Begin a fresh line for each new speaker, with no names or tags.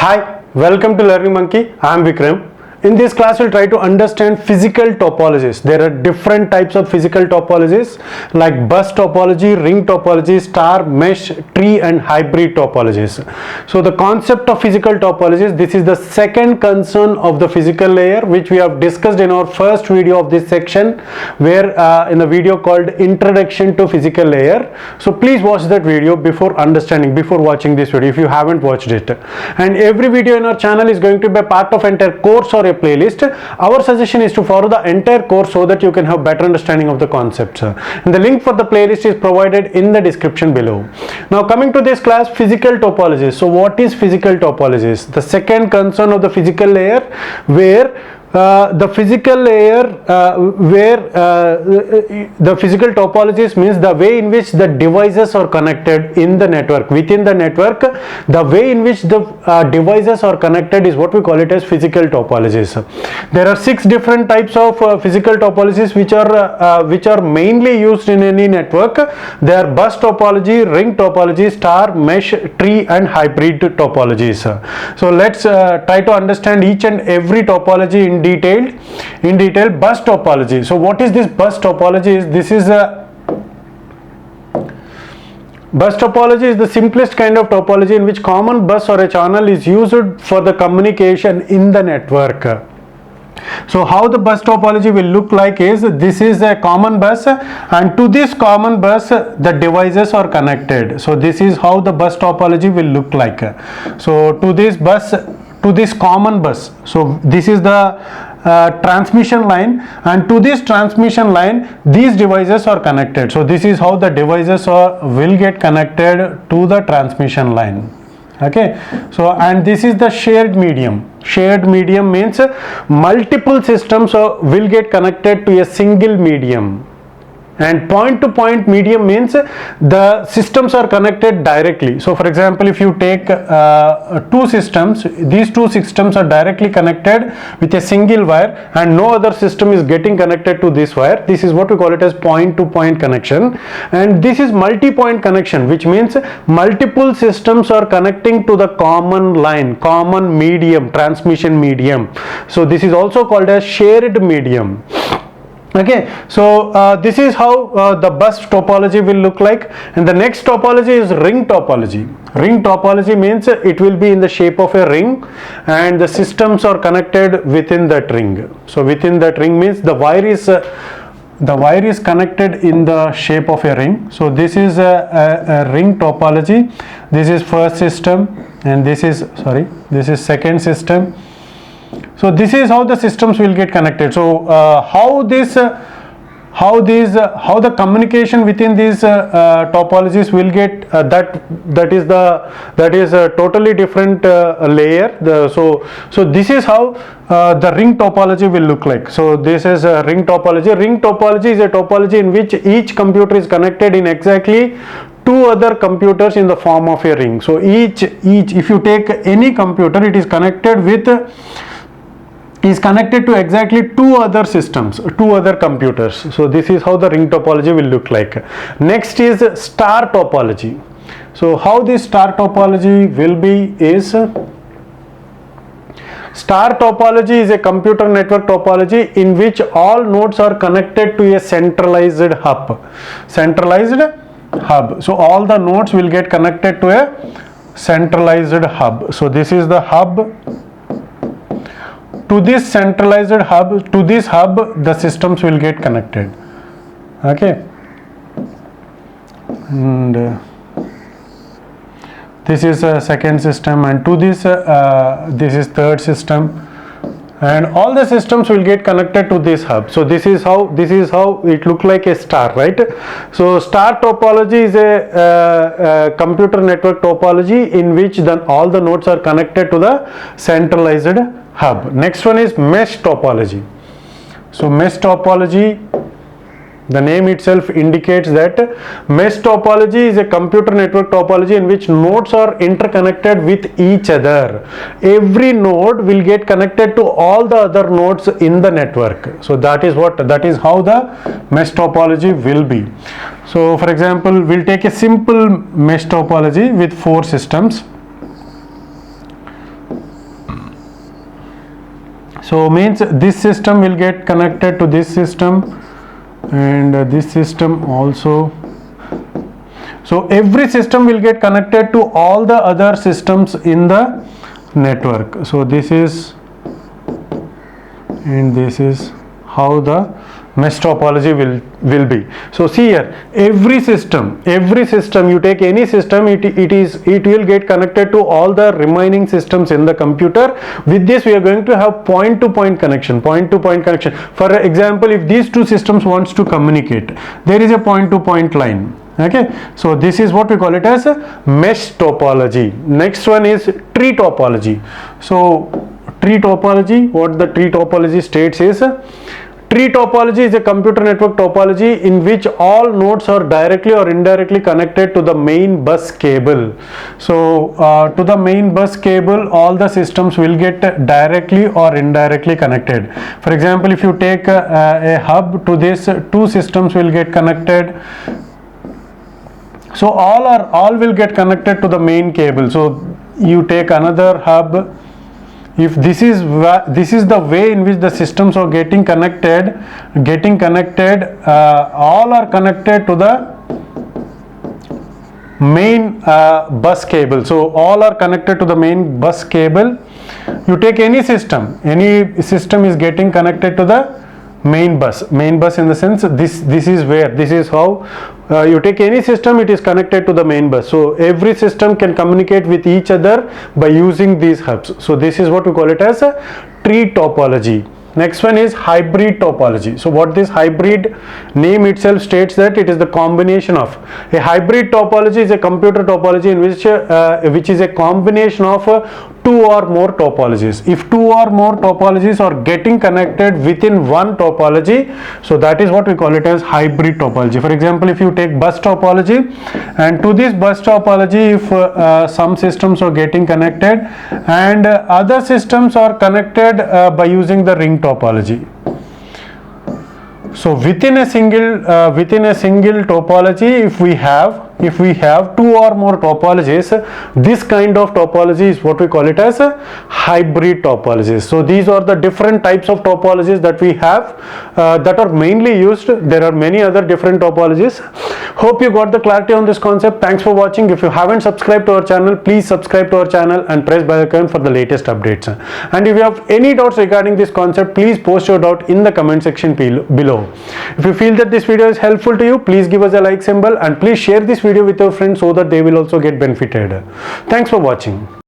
Hi, welcome to Learning Monkey. I am Vikram. In this class, we'll try to understand physical topologies. There are different types of physical topologies like bus topology, ring topology, star, mesh, tree, and hybrid topologies. So the concept of physical topologies, this is the second concern of the physical layer, which we have discussed in our first video of this section, where in a video called Introduction to Physical Layer. So please watch that video before watching this video if you haven't watched it. And every video in our channel is going to be a part of entire course or a playlist. Our suggestion is to follow the entire course so that you can have better understanding of the concepts. And the link for the playlist is provided in the description below. Now coming to this class, physical topologies. So what is physical topologies? The second concern of the physical layer, where the physical topologies means the way in which the devices are connected in the network. Within the network, the way in which the devices are connected is what we call it as physical topologies. There are 6 different types of physical topologies which are mainly used in any network. They are bus topology, ring topology, star, mesh, tree, and hybrid topologies. So let's try to understand each and every topology in detail. Bus topology. So what is this bus topology? Bus topology is the simplest kind of topology in which common bus or a channel is used for the communication in the network. So how the bus topology will look like is, this is a common bus, and to this common bus the devices are connected. So this is how the bus topology will look like. So to this common bus, so this is the transmission line, and to this transmission line these devices are connected. So this is how the devices will get connected to the transmission line. Okay, so and this is the shared medium. Shared medium means multiple systems will get connected to a single medium. And point to point medium means the systems are connected directly. So for example, if you take two systems, these two systems are directly connected with a single wire and no other system is getting connected to this wire. This is what we call it as point to point connection. And this is multi-point connection, which means multiple systems are connecting to the common line, common medium, transmission medium. So this is also called as shared medium. Okay, so this is how the bus topology will look like. And the next topology is ring topology. Ring topology means it will be in the shape of a ring and the systems are connected within that ring. So within that ring means the wire is connected in the shape of a ring. So this is a ring topology. This is first system and this is second system. So this is how the systems will get connected. So how the communication within these topologies will get that is a totally different layer. So this is how the ring topology will look like. So this is a ring topology. Ring topology is a topology in which each computer is connected in exactly 2 other computers in the form of a ring. So each if you take any computer, it is connected to exactly 2 other systems, 2 other computers. So this is how the ring topology will look like. Next is star topology. So how this star topology will be is, star topology is a computer network topology in which all nodes are connected to a centralized hub. So all the nodes will get connected to a centralized hub. So this is the hub. To this centralized hub, the systems will get connected. Okay, and this is a second system, and to this is third system, and all the systems will get connected to this hub. So this is how it look like a star, right? So star topology is a computer network topology in which all the nodes are connected to the centralized hub. Next one is mesh topology. So mesh topology, the name itself indicates that mesh topology is a computer network topology in which nodes are interconnected with each other. Every node will get connected to all the other nodes in the network. So that is how the mesh topology will be. So for example, we'll take a simple mesh topology with 4 systems. So means this system will get connected to this system, and this system also. So every system will get connected to all the other systems in the network. So this is, and this is how the mesh topology will be. So see here, every system, you take any system, it will get connected to all the remaining systems in the computer. With this we are going to have point to point connection. For example, if these two systems wants to communicate, there is a point to point line. Okay, so this is what we call it as a mesh topology. Next one is tree topology. So tree topology, what the tree topology states is, tree topology is a computer network topology in which all nodes are directly or indirectly connected to the main bus cable. So to the main bus cable, all the systems will get directly or indirectly connected. For example, if you take a hub, to this two systems will get connected. So all will get connected to the main cable. So you take another hub. If this is the way in which the systems are getting connected, all are connected to the main bus cable. So all are connected to the main bus cable. You take any system is getting connected to the main bus in the sense, this is how you take any system, it is connected to the main bus. So every system can communicate with each other by using these hubs. So this is what we call it as a tree topology. Next one is hybrid topology. So what this hybrid name itself states, that it is the combination of. A hybrid topology is a computer topology in which is a combination of two or more topologies. If two or more topologies are getting connected within one topology, so that is what we call it as hybrid topology. For example, if you take bus topology, and to this bus topology, if some systems are getting connected and other systems are connected by using the ring topology. So within a single topology, if we have two or more topologies, this kind of topology is what we call it as a hybrid topology. So these are the different types of topologies that we have that are mainly used. There are many other different topologies. Hope you got the clarity on this concept. Thanks for watching. If you haven't subscribed to our channel, please subscribe to our channel and press bell icon for the latest updates. And if you have any doubts regarding this concept, please post your doubt in the comment section below. If you feel that this video is helpful to you, please give us a like symbol and please share this video with your friends so that they will also get benefited. Thanks for watching.